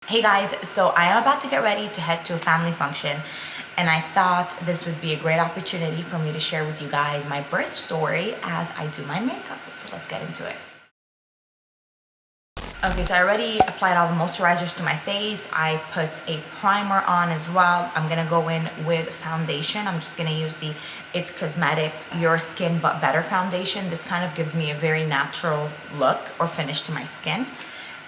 Hey guys, so I am about to get ready to head to a family function, and I thought this would be a great opportunity for me to share with you guys my birth story as I do my makeup. So let's get into it. Okay, so I already applied all the moisturizers to my face. I put a primer on as well. I'm gonna go in with foundation. I'm just gonna use the It's Cosmetics Your Skin But Better foundation. This kind of gives me a very natural look or finish to my skin.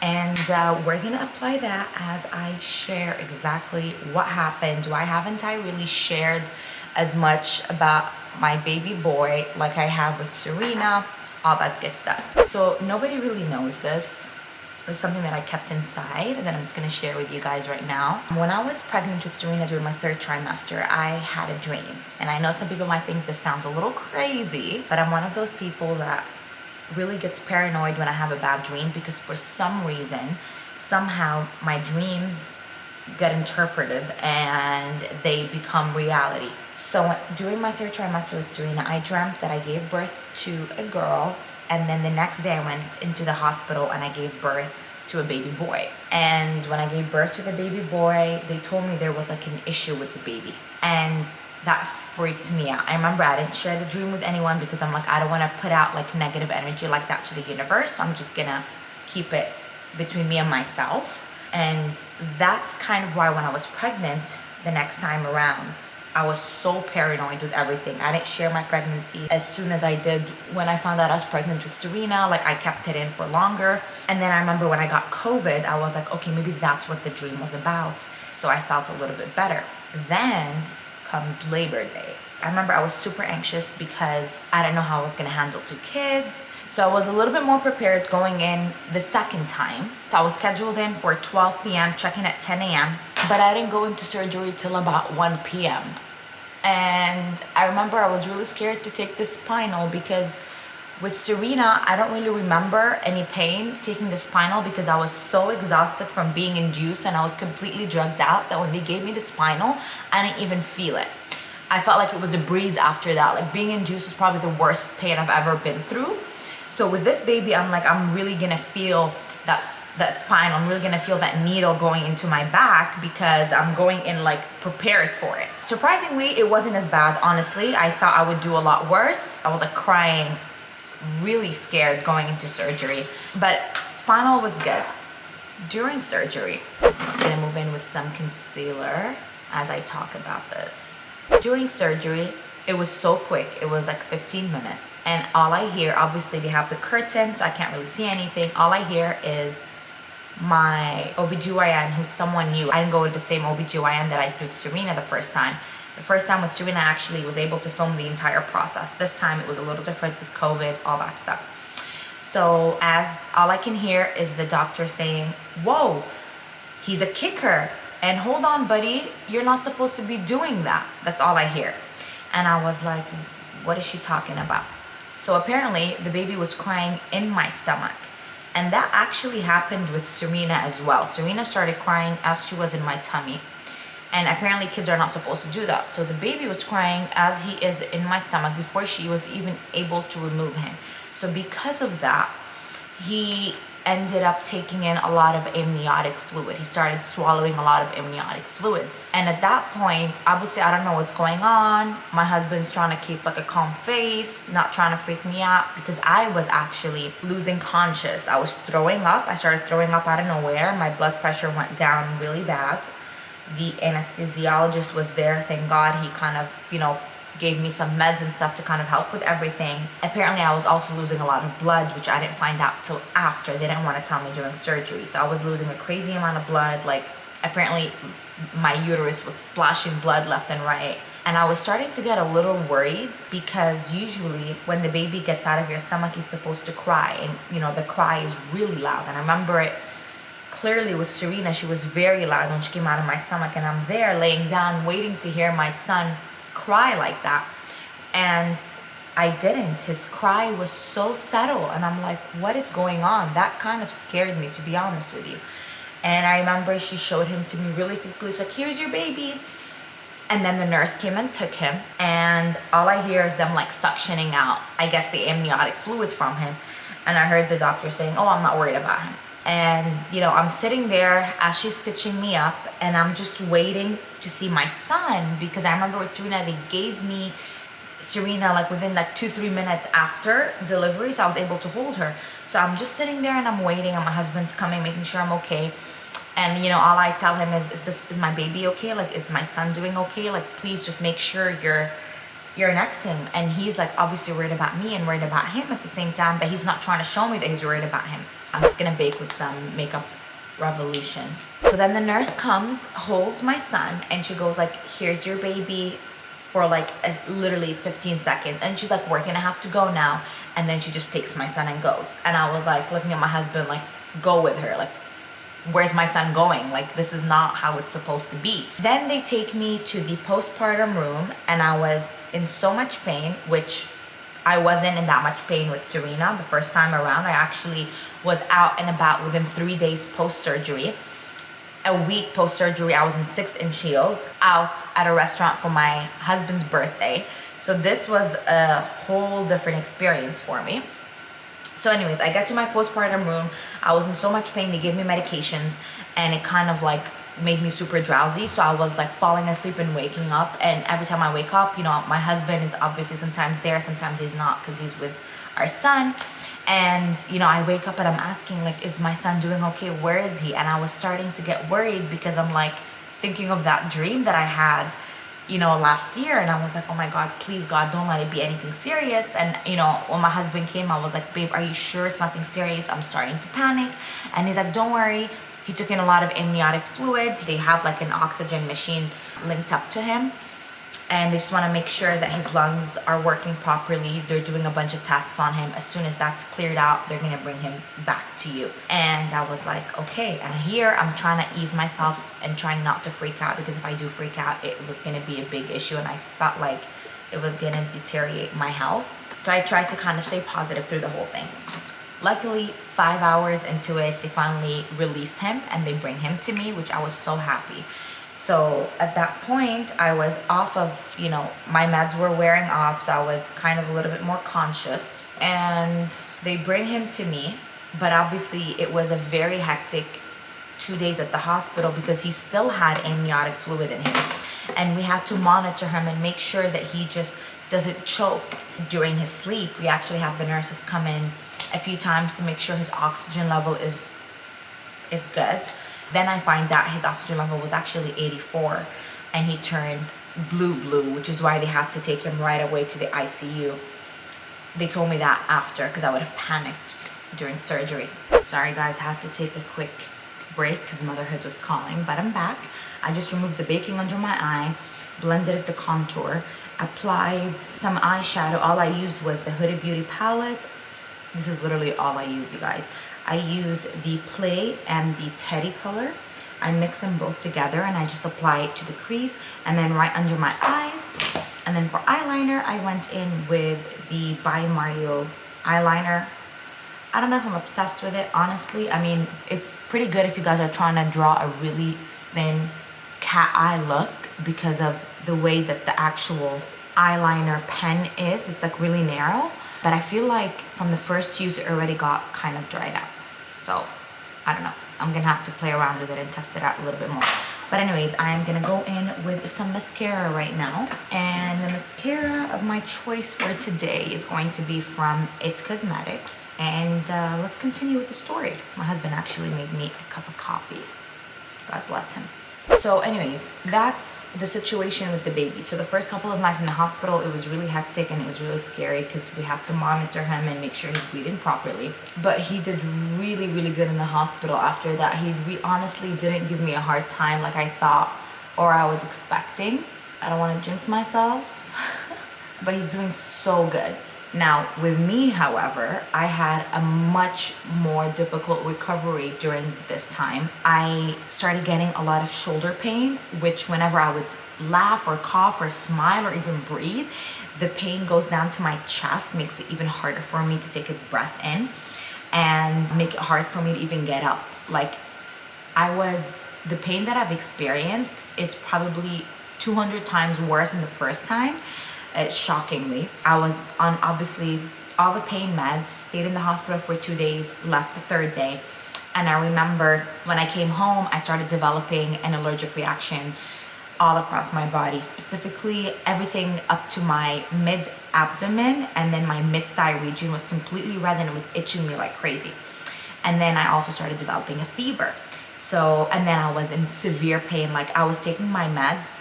And we're gonna apply that as I share exactly what happened. Why haven't I really shared as much about my baby boy like I have with Serena, all that good stuff. So nobody really knows this. It's something that I kept inside and that I'm just gonna share with you guys right now. When I was pregnant with Serena during my 3rd trimester, I had a dream. And I know some people might think this sounds a little crazy, but I'm one of those people that really gets paranoid when I have a bad dream, because for some reason, somehow my dreams get interpreted and they become reality. So during my 3rd trimester with Serena, I dreamt that I gave birth to a girl, and then the next day I went into the hospital and I gave birth to a baby boy. And when I gave birth to the baby boy, they told me there was like an issue with the baby, and that freaked me out. I remember I didn't share the dream with anyone because I'm like, I don't want to put out like negative energy like that to the universe. So I'm just gonna keep it between me and myself. And that's kind of why when I was pregnant the next time around, I was so paranoid with everything. I didn't share my pregnancy as soon as I did when I found out I was pregnant with Serena. Like, I kept it in for longer. And then I remember when I got COVID, I was like, okay, maybe that's what the dream was about. So I felt a little bit better. Then comes Labor Day. I remember I was super anxious because I didn't know how I was gonna handle 2 kids. So I was a little bit more prepared going in the second time. So I was scheduled in for 12 p.m., check-in at 10 a.m., but I didn't go into surgery till about 1 p.m. And I remember I was really scared to take the spinal because with Serena, I don't really remember any pain taking the spinal because I was so exhausted from being induced and I was completely drugged out that when they gave me the spinal, I didn't even feel it. I felt like it was a breeze after that. Like, being induced was probably the worst pain I've ever been through. So with this baby, I'm like, I'm really gonna feel that spine. I'm really gonna feel that needle going into my back because I'm going in like prepared for it. Surprisingly, it wasn't as bad, honestly. I thought I would do a lot worse. I was like crying, really scared going into surgery, but spinal was good. During surgery, I'm gonna move in with some concealer as I talk about this. During surgery, it was so quick. It was like 15 minutes. And all I hear, obviously they have the curtain, so I can't really see anything. All I hear is my OBGYN, who's someone new. I didn't go with the same OBGYN that I did with Serena the first time. The first time with Serena, I actually was able to film the entire process. This time it was a little different with COVID, all that stuff. So as all I can hear is the doctor saying, whoa, he's a kicker. And hold on, buddy, you're not supposed to be doing that. That's all I hear. And I was like, what is she talking about? So apparently the baby was crying in my stomach. And that actually happened with Serena as well. Serena started crying as she was in my tummy. And apparently kids are not supposed to do that. So the baby was crying as he is in my stomach before she was even able to remove him. So because of that, he ended up taking in a lot of amniotic fluid. He started swallowing a lot of amniotic fluid. And at that point, obviously I don't know what's going on. My husband's trying to keep like a calm face, not trying to freak me out, because I was actually losing conscious. I was throwing up. I started throwing up out of nowhere. My blood pressure went down really bad. The anesthesiologist was there, thank God. He kind of, gave me some meds and stuff to kind of help with everything. Apparently I was also losing a lot of blood, which I didn't find out till after. They didn't want to tell me during surgery. So I was losing a crazy amount of blood. Like, apparently my uterus was splashing blood left and right. And I was starting to get a little worried because usually when the baby gets out of your stomach, he's supposed to cry. And the cry is really loud. And I remember it clearly with Serena. She was very loud when she came out of my stomach. And I'm there laying down waiting to hear my son cry like that, and I didn't. His cry was so subtle, and I'm like, what is going on? That kind of scared me, to be honest with you. And I remember she showed him to me really quickly. She's like, here's your baby. And then the nurse came and took him, and all I hear is them like suctioning out, I guess, the amniotic fluid from him. And I heard the doctor saying, oh, I'm not worried about him. And, you know, I'm sitting there as she's stitching me up, and I'm just waiting to see my son, because I remember with Serena, they gave me Serena like within like 2-3 minutes after delivery, so I was able to hold her. So I'm just sitting there and I'm waiting, and my husband's coming, making sure I'm okay. And, you know, all I tell him is my baby okay? Like, is my son doing okay? Like, please just make sure you're next to him. And he's like obviously worried about me and worried about him at the same time, but he's not trying to show me that he's worried about him. I'm just gonna bake with some Makeup Revolution. So then the nurse comes, holds my son, and she goes like, here's your baby, for like literally 15 seconds. And she's like, we're gonna have to go now. And then she just takes my son and goes. And I was like looking at my husband like, go with her. Like, where's my son going? Like, this is not how it's supposed to be. Then they take me to the postpartum room, and I was in so much pain, which I wasn't in that much pain with Serena the first time around. I actually was out and about within 3 days post-surgery. A week post-surgery, I was in 6-inch heels out at a restaurant for my husband's birthday. So this was a whole different experience for me. So anyways, I get to my postpartum room. I was in so much pain. They gave me medications, and it kind of like made me super drowsy. So I was like falling asleep and waking up. And every time I wake up, you know, my husband is obviously sometimes there, sometimes he's not, because he's with our son. And, you know, I wake up and I'm asking like, is my son doing okay? Where is he? And I was starting to get worried, because I'm like thinking of that dream that I had, you know, last year. And I was like, oh my God, please God, don't let it be anything serious. And, you know, when my husband came, I was like, babe, are you sure it's nothing serious? I'm starting to panic. And he's like, don't worry. He took in a lot of amniotic fluid. They have like an oxygen machine linked up to him, and they just want to make sure that his lungs are working properly. They're doing a bunch of tests on him. As soon as that's cleared out, they're going to bring him back to you. And I was like, okay. And here I'm trying to ease myself and trying not to freak out, because if I do freak out, it was going to be a big issue, and I felt like it was going to deteriorate my health. So I tried to kind of stay positive through the whole thing. Luckily, 5 hours into it, they finally release him and they bring him to me, which I was so happy. So at that point, I was off of, you know, my meds were wearing off, so I was kind of a little bit more conscious. And they bring him to me, but obviously it was a very hectic 2 days at the hospital, because he still had amniotic fluid in him. And we had to monitor him and make sure that he just doesn't choke during his sleep. We actually have the nurses come in a few times to make sure his oxygen level is good. Then I find out his oxygen level was actually 84, and he turned blue, which is why they had to take him right away to the ICU. They told me that after, because I would have panicked during surgery. Sorry guys, I had to take a quick break because motherhood was calling, but I'm back. I just removed the baking under my eye, blended it to contour, applied some eyeshadow. All I used was the Huda Beauty palette. This is literally all I use, you guys. I use the Play and the Teddy color. I mix them both together and I just apply it to the crease and then right under my eyes. And then for eyeliner, I went in with the By Mario eyeliner. I don't know if I'm obsessed with it, honestly. I mean, it's pretty good if you guys are trying to draw a really thin cat eye look, because of the way that the actual eyeliner pen is. It's like really narrow. But I feel like from the first use, it already got kind of dried out. So, I don't know. I'm gonna have to play around with it and test it out a little bit more. But anyways, I'm gonna go in with some mascara right now. And the mascara of my choice for today is going to be from It Cosmetics. And let's continue with the story. My husband actually made me a cup of coffee. God bless him. So anyways, that's the situation with the baby. So the first couple of nights in the hospital, it was really hectic and it was really scary because we had to monitor him and make sure he's breathing properly. But he did really, really good in the hospital after that. He honestly didn't give me a hard time like I thought or I was expecting. I don't want to jinx myself, but he's doing so good. Now, with me, however, I had a much more difficult recovery during this time. I started getting a lot of shoulder pain, which whenever I would laugh or cough or smile or even breathe, the pain goes down to my chest, makes it even harder for me to take a breath in and make it hard for me to even get up. Like, the pain that I've experienced is probably 200 times worse than the first time. Shockingly, I was on obviously all the pain meds, stayed in the hospital for 2 days, left the third day, And I remember when I came home, I started developing an allergic reaction all across my body, specifically everything up to my mid-abdomen, and then my mid-thigh region was completely red and it was itching me like crazy. And then I also started developing a fever. So, and then I was in severe pain. Like, I was taking my meds,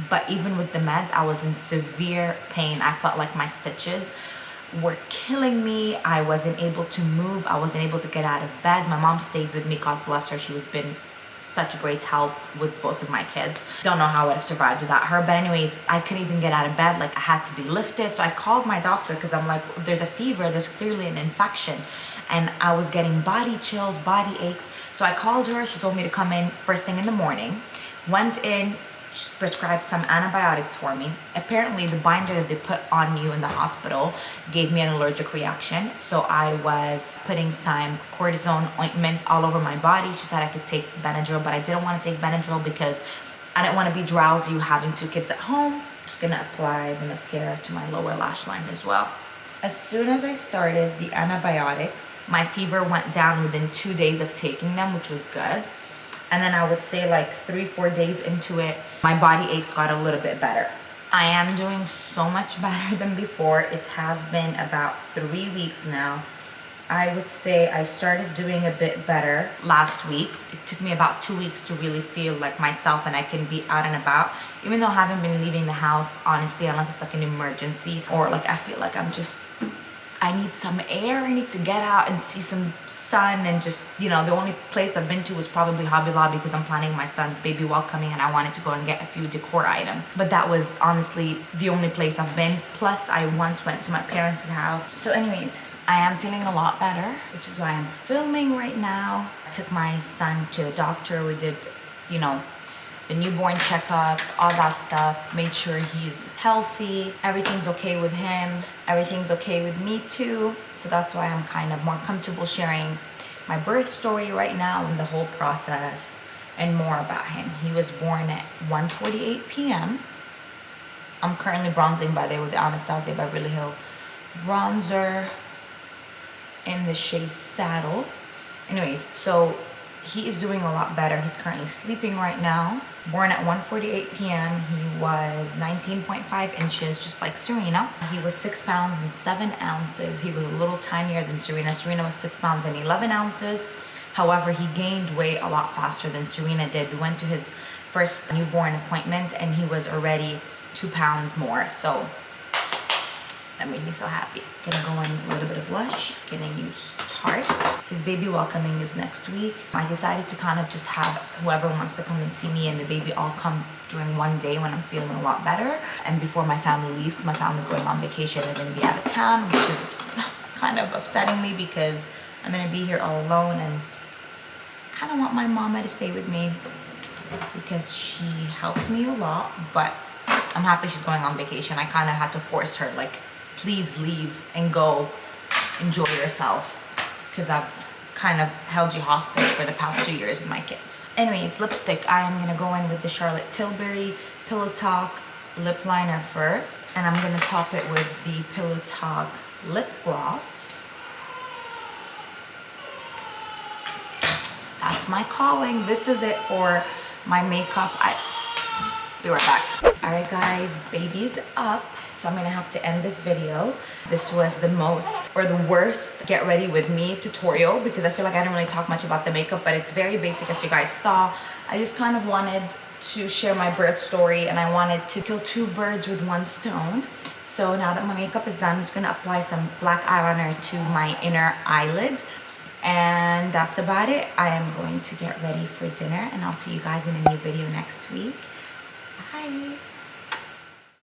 but even with the meds, I was in severe pain. I felt like my stitches were killing me. I wasn't able to move. I wasn't able to get out of bed. My mom stayed with me, God bless her. She's been such a great help with both of my kids. Don't know how I would have survived without her. But anyways, I couldn't even get out of bed. Like, I had to be lifted. So I called my doctor because I'm like, if there's a fever, there's clearly an infection. And I was getting body chills, body aches. So I called her. She told me to come in first thing in the morning. Went in, she prescribed some antibiotics for me. Apparently the binder that they put on you in the hospital gave me an allergic reaction. So I was putting some cortisone ointment all over my body. She said I could take Benadryl, but I didn't want to take Benadryl because I didn't want to be drowsy having 2 kids at home. I'm just gonna apply the mascara to my lower lash line as well. As soon as I started the antibiotics, my fever went down within 2 days of taking them, which was good. And then I would say like 3-4 days into it, my body aches got a little bit better. I am doing so much better than before. It has been about 3 weeks now. I would say I started doing a bit better last week. It took me about 2 weeks to really feel like myself and I can be out and about. Even though I haven't been leaving the house, honestly, unless it's like an emergency or like I feel like I need some air. I need to get out and see some sun and just, you know, the only place I've been to was probably Hobby Lobby because I'm planning my son's baby welcoming and I wanted to go and get a few decor items. But that was honestly the only place I've been. Plus, I once went to my parents' house. So anyways, I am feeling a lot better, which is why I'm filming right now. I took my son to the doctor. We did, you know, the newborn checkup, all that stuff, made sure he's healthy, everything's okay with him, everything's okay with me too. So that's why I'm kind of more comfortable sharing my birth story right now and the whole process and more about him. He was born at 1:48 p.m. I'm currently bronzing, by the way, with the Anastasia Beverly Hill bronzer in the shade Saddle. Anyways, so he is doing a lot better. He's currently sleeping right now. Born at 1:48 p.m. He was 19.5 inches, just like Serena. He was 6 pounds and 7 ounces. He was a little tinier than Serena. Serena was 6 pounds and 11 ounces. However, he gained weight a lot faster than Serena did. We went to his first newborn appointment and he was already 2 pounds more. So that made me so happy. Gonna go in with a little bit of blush. Gonna use Tarte. His baby welcoming is next week. I decided to kind of just have whoever wants to come and see me and the baby all come during one day when I'm feeling a lot better and before my family leaves, because my family's going on vacation. They're gonna be out of town, which is kind of upsetting me because I'm gonna be here all alone and kind of want my mama to stay with me because she helps me a lot, but I'm happy she's going on vacation. I kind of had to force her, like, please leave and go enjoy yourself because I've kind of held you hostage for the past 2 years with my kids. Anyways, lipstick. I am gonna go in with the Charlotte Tilbury Pillow Talk lip liner first, and I'm gonna top it with the Pillow Talk lip gloss. That's my calling. This is it for my makeup. Be right back. All right, guys, baby's up. So I'm gonna have to end this video. This was the most or the worst get ready with me tutorial because I feel like I didn't really talk much about the makeup, but it's very basic as you guys saw. I just kind of wanted to share my birth story and I wanted to kill 2 birds with 1 stone. So now that my makeup is done, I'm just gonna apply some black eyeliner to my inner eyelid. And that's about it. I am going to get ready for dinner and I'll see you guys in a new video next week. Bye.